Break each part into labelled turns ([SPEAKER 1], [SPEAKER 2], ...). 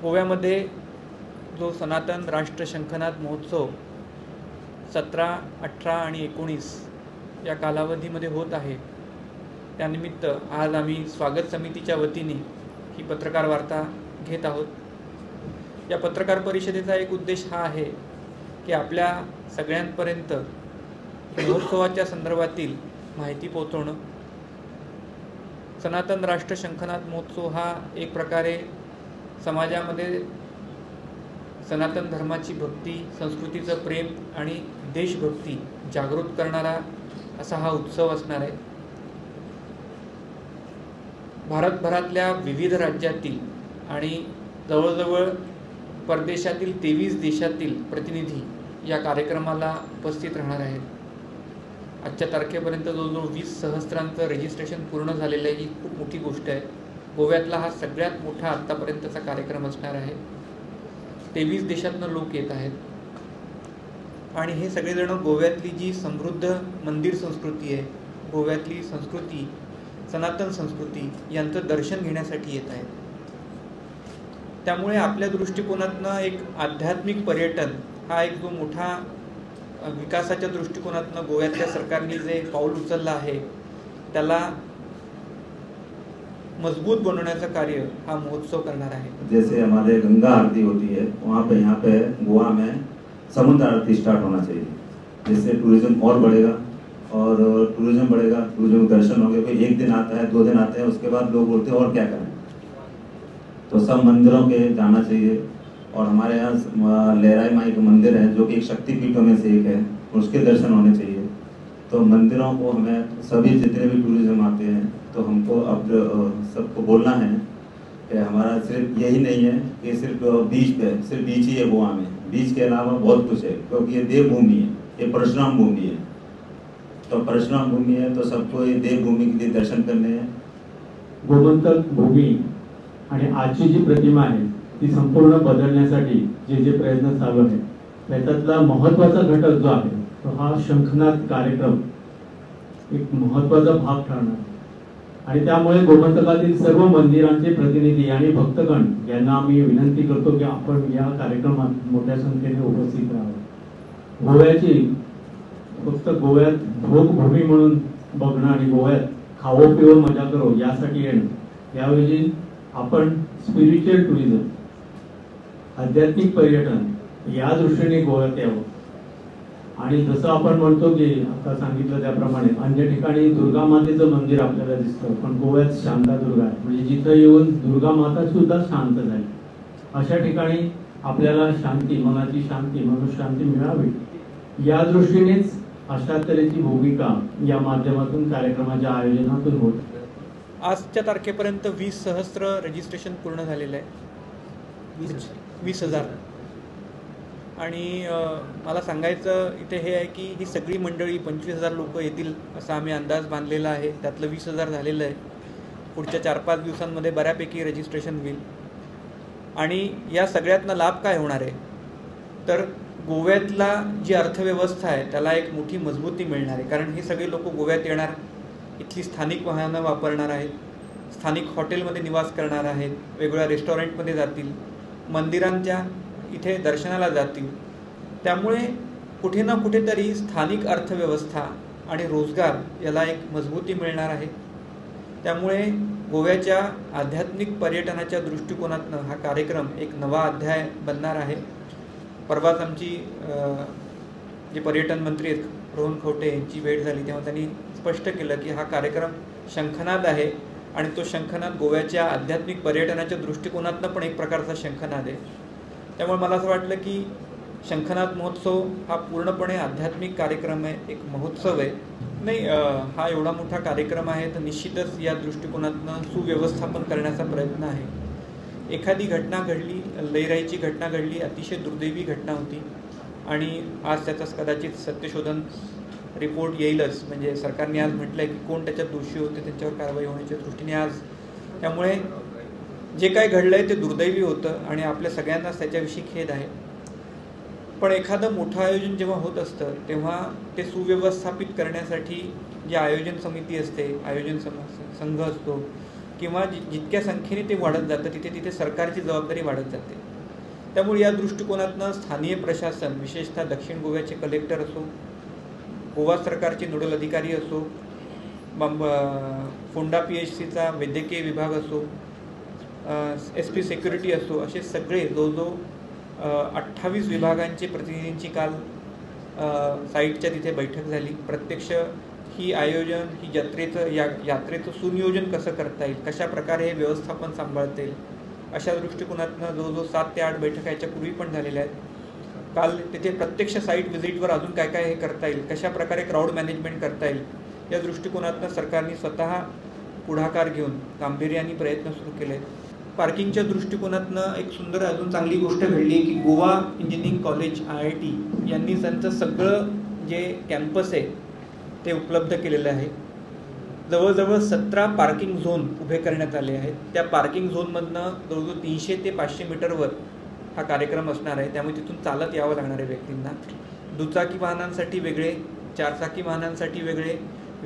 [SPEAKER 1] गोव्यामध्ये जो सनातन राष्ट्र शंखनाद महोत्सव 17, 18 आणि 19 या कालावधीमध्ये होत आहे, त्यानिमित्त आज आम्ही स्वागत समितीच्या वतीने ही पत्रकार वार्ता घेत आहोत। या पत्रकार परिषदेचा एक उद्देश हा आहे की आपल्या सगळ्यांपर्यंत महोत्सवाच्या संदर्भातील माहिती पोहोचवणं। सनातन राष्ट्र शंखनाद महोत्सव हा एक प्रकारे समाजामध्ये सनातन धर्माची भक्ती, संस्कृतीचं प्रेम आणि देशभक्ती जागृत करणारा असा हा उत्सव असणार आहे। भारतभरातल्या विविध राज्यातील आणि जवळजवळ परदेशातील 23 देशातील प्रतिनिधी या कार्यक्रमाला उपस्थित राहणार आहेत। आजच्या तारखेपर्यंत जवळजवळ 20 सहस्रांचं रजिस्ट्रेशन पूर्ण झालेलं आहे। ही खूप मोठी गोष्ट आहे। गोव्यातला हा सगळ्यात मोठा आत्तापर्यंतचा कार्यक्रम असणार आहे। 23 देशातनं लोक येत आहेत आणि हे सगळेजण गोव्यातली जी समृद्ध मंदिर संस्कृती आहे, गोव्यातली संस्कृती, सनातन संस्कृती यांचं दर्शन घेण्यासाठी येत आहेत। त्यामुळे आपल्या दृष्टिकोनातनं एक आध्यात्मिक पर्यटन हा एक जो मोठा विकासाच्या दृष्टिकोनातनं गोव्यातल्या सरकारने जे पाऊल उचललं आहे त्याला मजबूत बनवण्याचं कार्य हा महोत्सव करणार आहे।
[SPEAKER 2] जैसे हमारे गंगा आरती होती है, वहाँ पे यहाँ पे गोवा में समुद्र आरती स्टार्ट होना चाहिए, जिससे टूरिज्म और बढ़ेगा और टूरिज्म बढ़ेगा, टूरिज्म दर्शन होंगे। कोई एक दिन आता है, 2 दिन आते हैं, उसके बाद लोग बोलते हैं और क्या करें। तो सब मंदिरों के जाना चाहिए। और हमारे यहाँ लहराई माई का मंदिर है जो कि एक शक्तिपीठों में से एक है, उसके दर्शन होने चाहिए। तो मंदिरों को हमें सभी जितने भी टूरिज्म आते हैं तो हमको अब सबको बोलना है कि हमारा सिर्फ यही नहीं है कि सिर्फ बीच पे सिर्फ बीच ही है गोवा में, बीच के अलावा बहुत कुछ है, क्योंकि ये देवभूमि है, ये परशुराम भूमि है। तो परशुराम भूमि है तो सबको ये देवभूमि के लिए दर्शन करने हैं।
[SPEAKER 3] गोमंतक भूमी आणि आजची जी प्रतिमा आहे ती संपूर्ण बदलण्यासाठी जे जे प्रयत्न चालू आहेत त्याच्यातला महत्त्वाचा घटक जो आहे तो हा शंखनाद कार्यक्रम एक महत्त्वाचा भाग ठरणार आणि त्यामुळे गोमंतकातील सर्व मंदिरांचे प्रतिनिधी आणि भक्तगण यांना आम्ही विनंती करतो की आपण या कार्यक्रमात मोठ्या संख्येने उपस्थित राहावं। गोव्याची फक्त गोव्यात भोगभूमी म्हणून बघणं आणि गोव्यात खावं पिवं मजा करो यासाठी येणं, याऐवजी आपण स्पिरिच्युअल टुरिझम, आध्यात्मिक पर्यटन या दृष्टीने गोव्यात यावं। आणि जसं आपण म्हणतो की आता सांगितलं त्याप्रमाणे अन्य ठिकाणी दुर्गा मातेचं मंदिर आपल्याला दिसतं, पण गोव्यात शांतादुर्गा आहे, म्हणजे जिथं येऊन दुर्गा माता सुद्धा शांत झाली। अशा ठिकाणी आपल्याला शांती, मनाची शांती, मनोशांती मिळावी या दृष्टीनेच अशा तऱ्हेची भूमिका या माध्यमातून कार्यक्रमाच्या आयोजनातून होत आहे।
[SPEAKER 1] आजच्या तारखेपर्यंत 20 सहस्र रजिस्ट्रेशन पूर्ण झालेलं आहे, 20,000। आणि मला सांगायचं इथे हे आहे की ही सगळी मंडळी 25,000 लोक येतील असा आम्ही अंदाज बांधलेला आहे। त्यातलं 20,000 झालेलं आहे। पुढच्या 4-5 दिवसांमध्ये बऱ्यापैकी रजिस्ट्रेशन होईल। आणि या सगळ्यातनं लाभ काय होणार आहे तर गोव्यातला जी अर्थव्यवस्था आहे त्याला एक मोठी मजबूती मिळणार आहे, कारण हे सगळे लोक गोव्यात येणार, इथली स्थानिक वाहनं वापरणार आहेत, स्थानिक हॉटेलमध्ये निवास करणार आहेत, वेगवेगळ्या रेस्टॉरंटमध्ये जातील, मंदिरांच्या इथे दर्शनाला जातील। त्यामुळे कुठे ना कुठेतरी स्थानिक अर्थव्यवस्था आणि रोजगार याला एक मजबूती मिळणार आहे। त्यामुळे गोव्याच्या आध्यात्मिक पर्यटनाच्या दृष्टिकोनातनं हा कार्यक्रम एक नवा अध्याय बनणार आहे। परवाच आमची जे पर्यटन मंत्री आहेत रोहन खवटे यांची भेट झाली तेव्हा त्यांनी स्पष्ट केलं की हा कार्यक्रम शंखनाद आहे आणि तो शंखनाद गोव्याच्या आध्यात्मिक पर्यटनाच्या दृष्टिकोनातनं पण एक प्रकारचा शंखनाद आहे। त्यामुळे मला असं वाटलं की शंखनाद महोत्सव हा पूर्णपणे आध्यात्मिक कार्यक्रम आहे, एक महोत्सव आहे नाही। हा एवढा मोठा कार्यक्रम आहे तर निश्चितच या दृष्टिकोनातनं सुव्यवस्थापन करण्याचा प्रयत्न आहे। एखादी घटना घडली, लैराईची घटना घडली, अतिशय दुर्दैवी घटना होती आणि आज त्याचा कदाचित सत्यशोधन रिपोर्ट येईलच, म्हणजे सरकारने आज म्हटलं आहे की कोण त्याच्यात दोषी होते त्यांच्यावर कारवाई होण्याच्या दृष्टीने आज। त्यामुळे जे काय घडलं आहे ते दुर्दैवी होतं आणि आपल्या सगळ्यांनाच त्याच्याविषयी खेद आहे। पण एखादं मोठं आयोजन जेव्हा होत असतं तेव्हा ते सुव्यवस्थापित करण्यासाठी जी आयोजन समिती असते, आयोजन संघ असतो किंवा जितक्या संख्येने ते वाढत जातं तिथे तिथे सरकारची जबाबदारी वाढत जाते. त्यामुळे या दृष्टिकोनातनं स्थानिक प्रशासन, विशेषतः दक्षिण गोव्याचे कलेक्टर असो, गोवा सरकारचे नोडल अधिकारी असो, फोंडा PHCचा वैद्यकीय विभाग असो, SP सिक्युरिटी असो, असे सगळे जवळजवळ 28 विभागांचे प्रतिनिधींची काल साईटच्या तिथे बैठक झाली. प्रत्यक्ष ही यात्रेचं सुनियोजन कसं करता येईल, कशा प्रकारे हे व्यवस्थापन सांभाळता येईल, अशा दृष्टिकोनातनं जवळजवळ 7 ते 8 बैठका याच्यापूर्वी पण झालेल्या आहेत. काल तिथे प्रत्यक्ष साईट व्हिजिटवर अजून काय काय हे करता येईल, कशा प्रकारे क्राऊड मॅनेजमेंट करता येईल, या दृष्टिकोनातनं सरकारने स्वतः पुढाकार घेऊन गांभीर्याने प्रयत्न सुरू केले आहेत. पार्किंगच्या दृष्टिकोनातनं एक सुंदर अजून चांगली गोष्ट घडली आहे की गोवा इंजिनिअरिंग कॉलेज IIT यांनी त्यांचं सगळं जे कॅम्पस आहे ते उपलब्ध केलेलं आहे. जवळजवळ 17 पार्किंग झोन उभे करण्यात आले आहेत. त्या पार्किंग झोनमधनं जवळजवळ 300 ते 500 मीटरवर हा कार्यक्रम असणार आहे. त्यामुळे तिथून चालत यावं लागणार आहे व्यक्तींना. दुचाकी वाहनांसाठी वेगळे, 4 चाकी वाहनांसाठी वेगळे,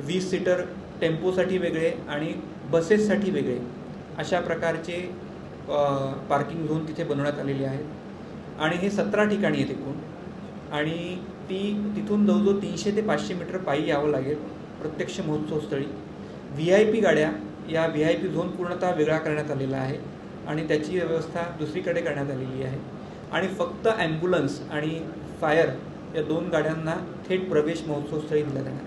[SPEAKER 1] 20 सीटर टेम्पोसाठी वेगळे आणि बसेससाठी वेगळे, अशा प्रकारचे पार्किंग झोन तिथे बनवण्यात आलेले आहेत. आणि हे 17 ठिकाणी आहेत एकूण. आणि तिथून जवळजवळ 300 ते 500 मीटर पायी यावं लागेल प्रत्यक्ष महोत्सवस्थळी. VIP गाड्या, या VIP झोन पूर्णतः वेगळा करण्यात आलेला आहे आणि त्याची व्यवस्था दुसरीकडे करण्यात आलेली आहे. आणि फक्त ॲम्ब्युलन्स आणि फायर या 2 गाड्यांना थेट प्रवेश महोत्सवस्थळी दिला जाणार.